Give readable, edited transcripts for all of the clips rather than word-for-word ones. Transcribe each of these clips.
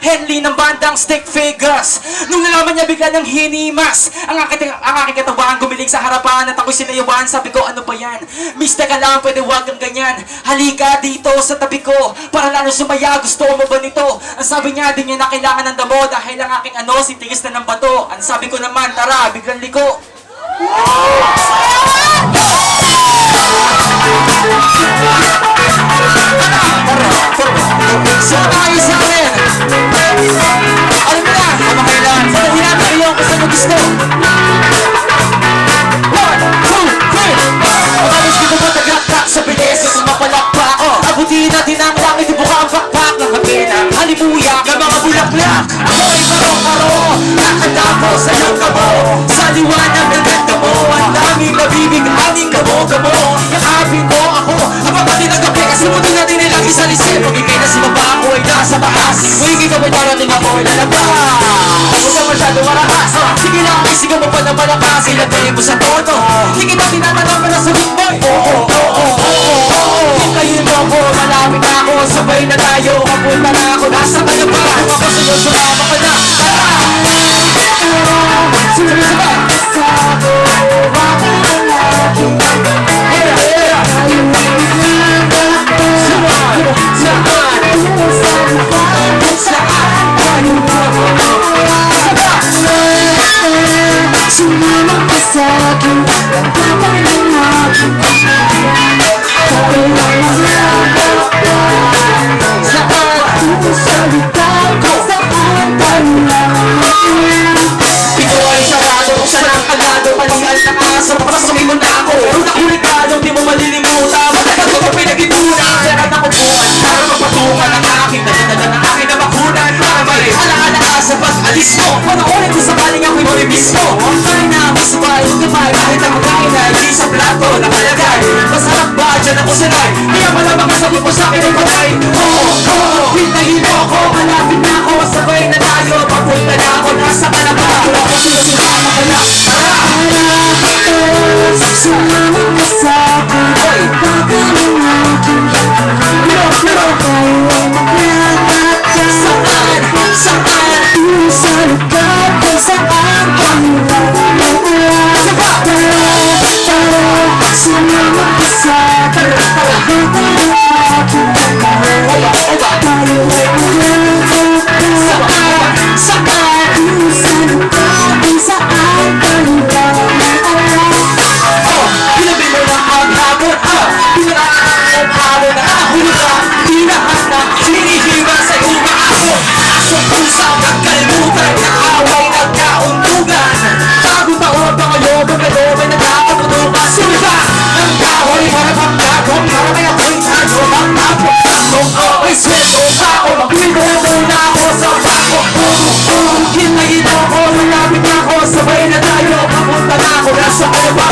Henley ng bandang Stick Figures. Nung nalaman niya bigla ng hinimas ang aking katawan gumiling sa harapan at ako'y sinayawan. Sabi ko, ano ba yan? Mister ka lang, pwede wag kang ganyan. Halika dito sa tabi ko para lalo sumaya. Gusto mo ba nito? Ang sabi niya, di niya na kailangan ng damo dahil ang aking sintigis na ng bato. Ang sabi ko naman, tara, biglang liko. Sabay sa akin. Alam mo na, habang kailan sabihin natin yung gusto mo gusto. 1, 2, 3. Matapos dito ba nagakak sa bilis at mapalakpa ko. Abutin natin ang langit, ibuka ang bakbak ng hapina. Halimuyak ng mga bulaklak. Ako ay karo-karo, nakatako sa iyong kamo. Sa liwanag ng ganda mo, ang daming nabibig, aming gamo-gamo. Yakapin mo ako, habang pati nagkape, kasi mo din natin nilang isalisip. Pag-ibig na si baba ako ay nasa taas. Wigig ka ba'y darating ako ay lalabas. Huwag ka masyado marakas. Sige lang, isigaw mo pa na malakas. Ilagay mo sa tono. Hindi kita tinatanong na sa bigboy. Hintayin mo ako, malapit na ako. Sabay na tayo, kapunta na ako. Nasa kalaban, ako sa'yo, sumama ka na. Tara! Sabay-sabay! Sumama ka sa'kin, ang kapal ng aking Kaya saan ito sa likod ko saan tayo Ito ay sarado, siya ng agado. Palihan ng aso, pasasamin mo na ako. Kung nakulikado, di mo malilimutan. Matagal ko pa pinag-ipunan. Sera na kubuhan, para mapatungan ang aking dala-dala ng aking nabakunan. Para may alaala ka sa pag-alis mo. Panoorin ko sakaling ako'y moribis mo. Kaya na ako sabay, gamay. Kahit ang kain ay di sa plato nakalagay. Masarap ba dyan ako sanay? Kaya malamang kasabi mo sa'kin ay patay. Hintayin mo ako, malapit na ako. Sabay na tayo, papunta na ako. Nasa kalaba, ako sinasumama ka na. Sumama ka sa'kin, ang kapal ng aking Tayo ay maglalakad Saan? sa likod ko saan Sumama ka sa'kin, ang kapal ng aking Tayo ay maglalakad sa likod ko saan Pinabi mo na ang habon, pinaraan ang habon na huli ka. Pinahan na sinihima sa iyong maaso. Asong pusa, nagkalimutan, nakaway, nagkauntugan. Bago taon pa kayo, bagalo, may nagkakaputukan. Sino ba? Ang kahoy, harapang gagong, para may ako'y tayo. Ang tapos-tapos, may sweldo pa ako. Magpilo muna ako sa bako. Hintayin mo ako, malapit na ako. Sabay na tayo, papunta na ako. Nasa kalaba,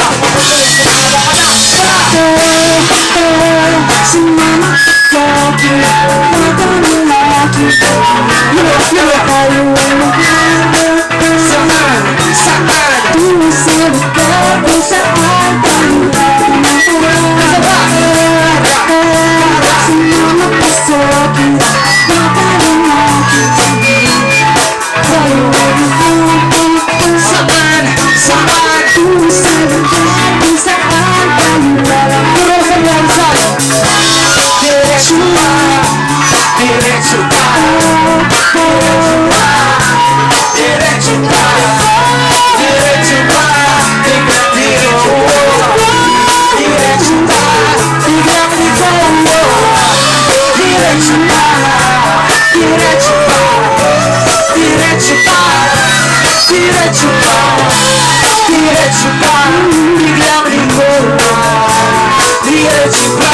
Sumama ka sa'kin, ang kapal ng aking Tayo ay maglalakad saan? sa likod ko saan Sumama ka sa'kin, ang kapal ng aking Tayo ay maglalakad sa likod ko saan Diretso pa, diretso pa, diretso pa, diretso pa, tignan diretso, diretso pa, tignan diretso, diretso pa, diretso pa, diretso pa, diretso pa, diretso pa, tignan diretso, diretso pa,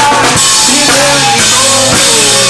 tignan diretso.